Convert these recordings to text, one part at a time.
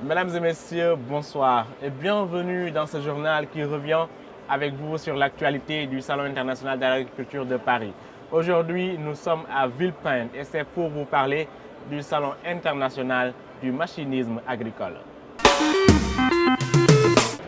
Mesdames et messieurs, bonsoir et bienvenue dans ce journal qui revient avec vous sur l'actualité du Salon international de l'agriculture de Paris. Aujourd'hui, nous sommes à Villepinte et c'est pour vous parler du Salon international du machinisme agricole.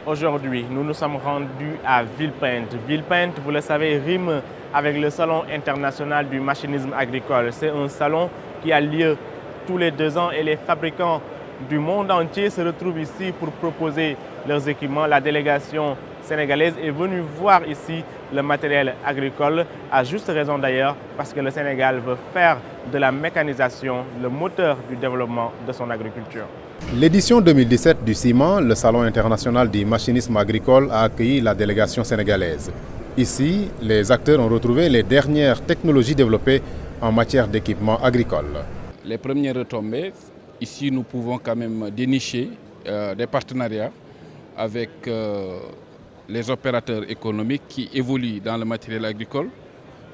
Aujourd'hui, nous nous sommes rendus à Villepinte. Villepinte, vous le savez, rime avec le Salon international du machinisme agricole. C'est un salon qui a lieu tous les 2 ans et les fabricants du monde entier se retrouvent ici pour proposer leurs équipements. La délégation sénégalaise est venue voir ici le matériel agricole, à juste raison d'ailleurs, parce que le Sénégal veut faire de la mécanisation le moteur du développement de son agriculture. L'édition 2017 du CIMA, le Salon international du machinisme agricole, a accueilli la délégation sénégalaise. Ici, les acteurs ont retrouvé les dernières technologies développées en matière d'équipement agricole. Les premières retombées, ici nous pouvons quand même dénicher des partenariats avec les opérateurs économiques qui évoluent dans le matériel agricole,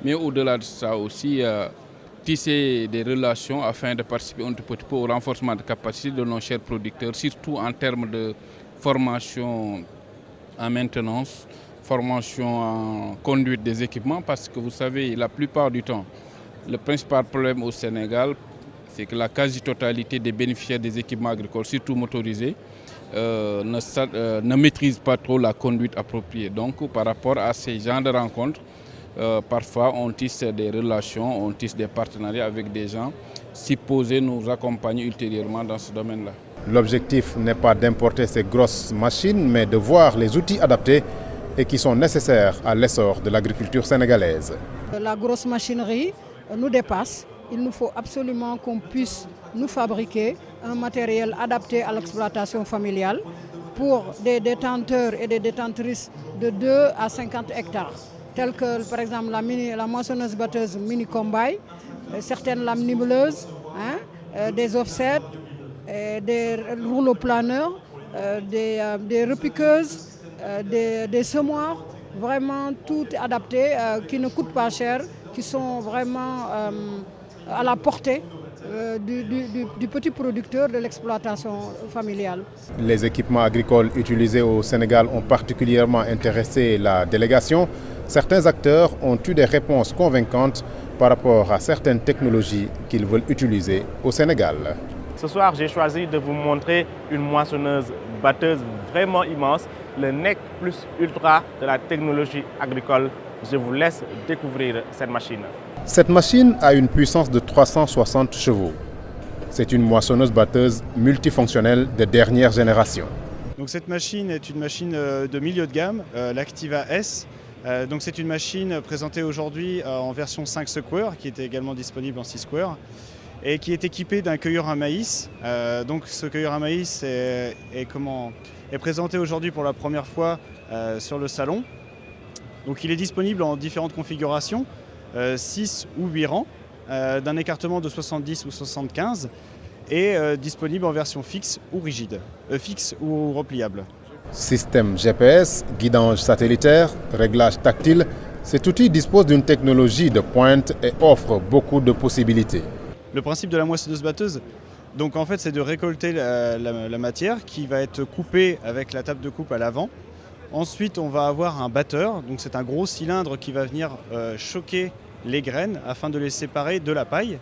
mais au-delà de ça aussi, tisser des relations afin de participer un petit peu au renforcement de capacité de nos chers producteurs, surtout en termes de formation en maintenance, formation en conduite des équipements, parce que vous savez, la plupart du temps, le principal problème au Sénégal, c'est que la quasi-totalité des bénéficiaires des équipements agricoles, surtout motorisés, ne maîtrisent pas trop la conduite appropriée. Donc par rapport à ces genres de rencontres, parfois on tisse des relations, on tisse des partenariats avec des gens supposés nous accompagner ultérieurement dans ce domaine-là. L'objectif n'est pas d'importer ces grosses machines, mais de voir les outils adaptés et qui sont nécessaires à l'essor de l'agriculture sénégalaise. La grosse machinerie nous dépasse. Il nous faut absolument qu'on puisse nous fabriquer un matériel adapté à l'exploitation familiale pour des détenteurs et des détentrices de 2 à 50 hectares, tels que par exemple la moissonneuse-batteuse mini-combine, certaines lames niveleuses, des offsets, des rouleaux planeurs, des repiqueuses, des semoirs, vraiment tout adapté, qui ne coûtent pas cher, qui sont vraiment à la portée du petit producteur de l'exploitation familiale. Les équipements agricoles utilisés au Sénégal ont particulièrement intéressé la délégation. Certains acteurs ont eu des réponses convaincantes par rapport à certaines technologies qu'ils veulent utiliser au Sénégal. Ce soir, j'ai choisi de vous montrer une moissonneuse batteuse vraiment immense, le NEC Plus Ultra de la technologie agricole. Je vous laisse découvrir cette machine. Cette machine a une puissance de 360 chevaux. C'est une moissonneuse-batteuse multifonctionnelle de dernière génération. Donc cette machine est une machine de milieu de gamme, l'Activa S. Donc c'est une machine présentée aujourd'hui en version 5 square, qui était également disponible en 6 square, et qui est équipée d'un cueilleur à maïs. Donc ce cueilleur à maïs est présenté aujourd'hui pour la première fois sur le salon. Donc il est disponible en différentes configurations, 6 ou 8 rangs, d'un écartement de 70 ou 75 et disponible en version fixe ou rigide, fixe ou repliable. Système GPS, guidage satellitaire, réglage tactile, cet outil dispose d'une technologie de pointe et offre beaucoup de possibilités. Le principe de la moissonneuse-batteuse, donc en fait, c'est de récolter la matière qui va être coupée avec la table de coupe à l'avant. Ensuite, on va avoir un batteur, donc c'est un gros cylindre qui va venir choquer les graines afin de les séparer de la paille.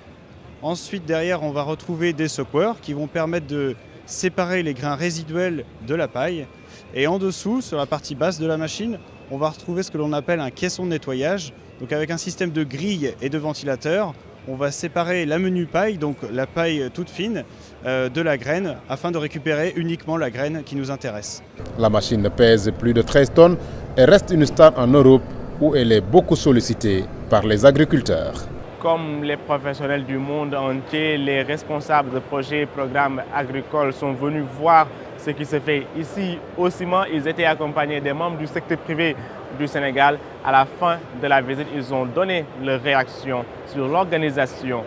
Ensuite, derrière, on va retrouver des secoueurs qui vont permettre de séparer les grains résiduels de la paille. Et en dessous, sur la partie basse de la machine, on va retrouver ce que l'on appelle un caisson de nettoyage. Donc avec un système de grille et de ventilateur, on va séparer la menue paille, donc la paille toute fine, de la graine, afin de récupérer uniquement la graine qui nous intéresse. La machine pèse plus de 13 tonnes et reste une star en Europe où elle est beaucoup sollicitée par les agriculteurs. Comme les professionnels du monde entier, les responsables de projets et programmes agricoles sont venus voir ce qui se fait ici au CIMA. Ils étaient accompagnés des membres du secteur privé du Sénégal. À la fin de la visite, ils ont donné leur réaction sur l'organisation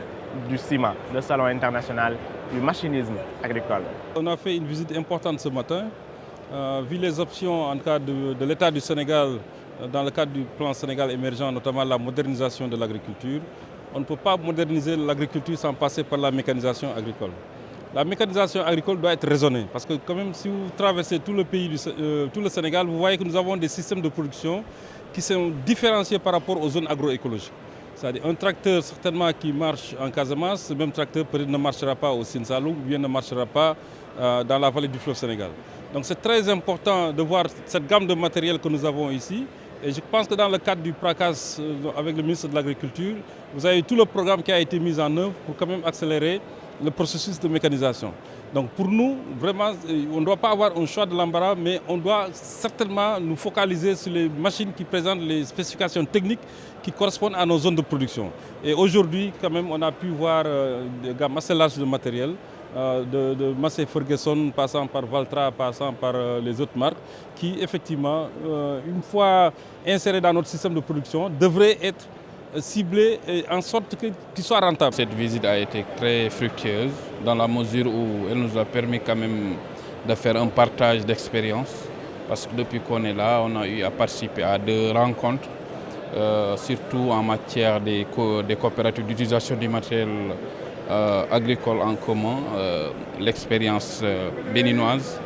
du CIMA, le Salon international du machinisme agricole. On a fait une visite importante ce matin. Vu les options en cas de l'État du Sénégal, dans le cadre du plan Sénégal émergent, notamment la modernisation de l'agriculture, on ne peut pas moderniser l'agriculture sans passer par la mécanisation agricole. La mécanisation agricole doit être raisonnée parce que quand même si vous traversez tout le pays, tout le Sénégal, vous voyez que nous avons des systèmes de production qui sont différenciés par rapport aux zones agroécologiques. C'est-à-dire un tracteur certainement qui marche en Casamance, ce même tracteur peut-être ne marchera pas au Sine Saloum ou bien ne marchera pas dans la vallée du fleuve Sénégal. Donc c'est très important de voir cette gamme de matériel que nous avons ici. Et je pense que dans le cadre du PRACAS avec le ministre de l'Agriculture, vous avez tout le programme qui a été mis en œuvre pour quand même accélérer le processus de mécanisation. Donc pour nous, vraiment, on ne doit pas avoir un choix de l'embarras, mais on doit certainement nous focaliser sur les machines qui présentent les spécifications techniques qui correspondent à nos zones de production. Et aujourd'hui, quand même, on a pu voir des gammes assez larges de matériel, de Massey Ferguson, passant par Valtra, passant par les autres marques, qui effectivement, une fois insérés dans notre système de production, devraient être ciblés en sorte qu'ils soient rentables. Cette visite a été très fructueuse dans la mesure où elle nous a permis quand même de faire un partage d'expérience. Parce que depuis qu'on est là, on a eu à participer à 2 rencontres, surtout en matière des coopératives d'utilisation du matériel agricole en commun, l'expérience béninoise.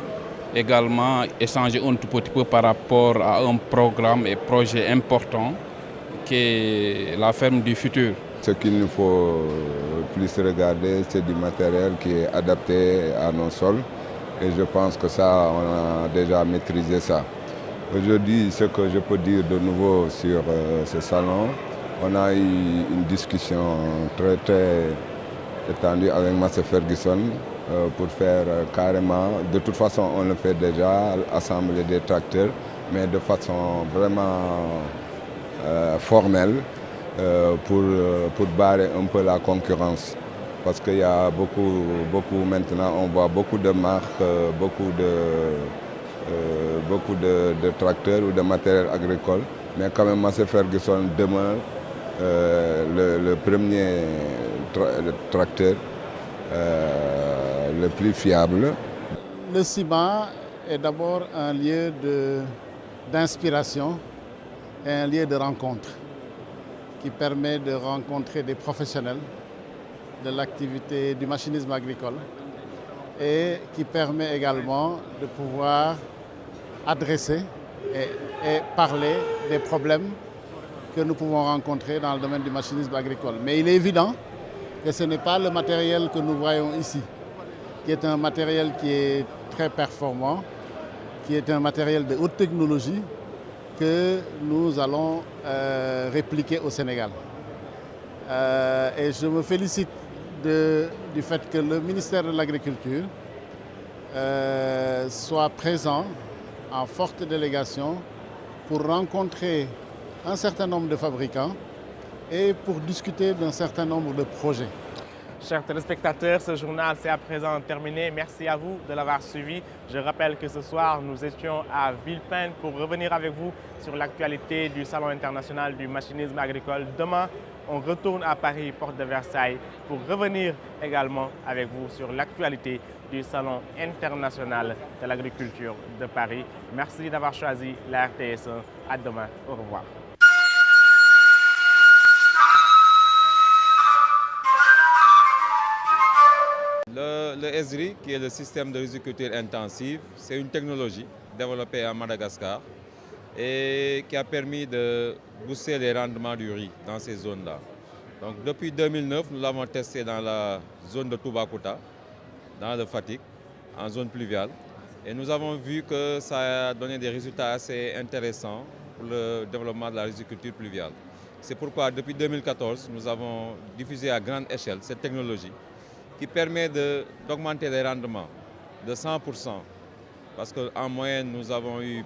Également échanger un tout petit peu par rapport à un programme et projet important qui est la ferme du futur. Ce qu'il nous faut plus regarder, c'est du matériel qui est adapté à nos sols. Et je pense que ça, on a déjà maîtrisé ça. Aujourd'hui, ce que je peux dire de nouveau sur ce salon, on a eu une discussion très étendue avec Massey Ferguson pour faire carrément, de toute façon on le fait déjà, assembler des tracteurs, mais de façon vraiment formelle pour barrer un peu la concurrence. Parce qu'il y a beaucoup maintenant, on voit beaucoup de marques, beaucoup de tracteurs ou de matériel agricole, mais quand même Massey Ferguson demeure le premier tracteur le plus fiable. Le CIMA est d'abord un lieu d'inspiration et un lieu de rencontre qui permet de rencontrer des professionnels de l'activité du machinisme agricole et qui permet également de pouvoir adresser et parler des problèmes que nous pouvons rencontrer dans le domaine du machinisme agricole. Mais il est évident que ce n'est pas le matériel que nous voyons ici, qui est un matériel qui est très performant, qui est un matériel de haute technologie que nous allons répliquer au Sénégal. Et je me félicite du fait que le ministère de l'Agriculture soit présent en forte délégation pour rencontrer un certain nombre de fabricants et pour discuter d'un certain nombre de projets. Chers téléspectateurs, ce journal c'est à présent terminé. Merci à vous de l'avoir suivi. Je rappelle que ce soir, nous étions à Villepinte pour revenir avec vous sur l'actualité du Salon international du machinisme agricole. Demain, on retourne à Paris, porte de Versailles, pour revenir également avec vous sur l'actualité du Salon international de l'agriculture de Paris. Merci d'avoir choisi la RTS1. À demain. Au revoir. Le Esri, qui est le système de riziculture intensive, c'est une technologie développée à Madagascar et qui a permis de booster les rendements du riz dans ces zones-là. Donc depuis 2009, nous l'avons testé dans la zone de Toubacouta, dans le Fatick, en zone pluviale. Et nous avons vu que ça a donné des résultats assez intéressants pour le développement de la riziculture pluviale. C'est pourquoi depuis 2014, nous avons diffusé à grande échelle cette technologie qui permet d'augmenter les rendements de 100%. Parce qu'en moyenne, nous avons eu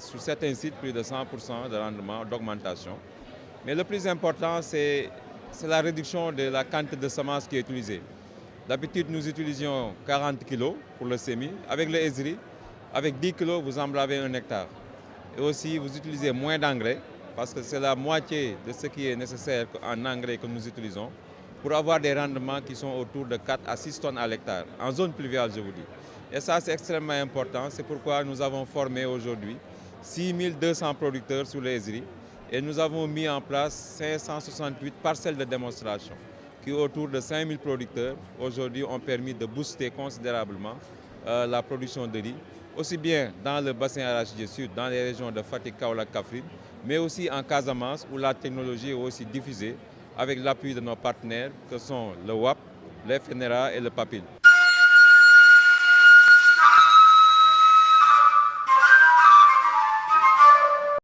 sur certains sites plus de 100% de rendement, d'augmentation. Mais le plus important, c'est la réduction de la quantité de semences qui est utilisée. D'habitude, nous utilisions 40 kg pour le semis. Avec le Esri, avec 10 kg, vous emblavez 1 hectare. Et aussi, vous utilisez moins d'engrais, parce que c'est la moitié de ce qui est nécessaire en engrais que nous utilisons, pour avoir des rendements qui sont autour de 4 à 6 tonnes à l'hectare, en zone pluviale, je vous dis. Et ça, c'est extrêmement important. C'est pourquoi nous avons formé aujourd'hui 6200 producteurs sur les Esri et nous avons mis en place 568 parcelles de démonstration qui autour de 5000 producteurs aujourd'hui ont permis de booster considérablement la production de riz, aussi bien dans le bassin arachidier sud, dans les régions de Fatick, Kaolack, Kaffrine, mais aussi en Casamance où la technologie est aussi diffusée avec l'appui de nos partenaires que sont le WAP, le FNRA et le PAPIL.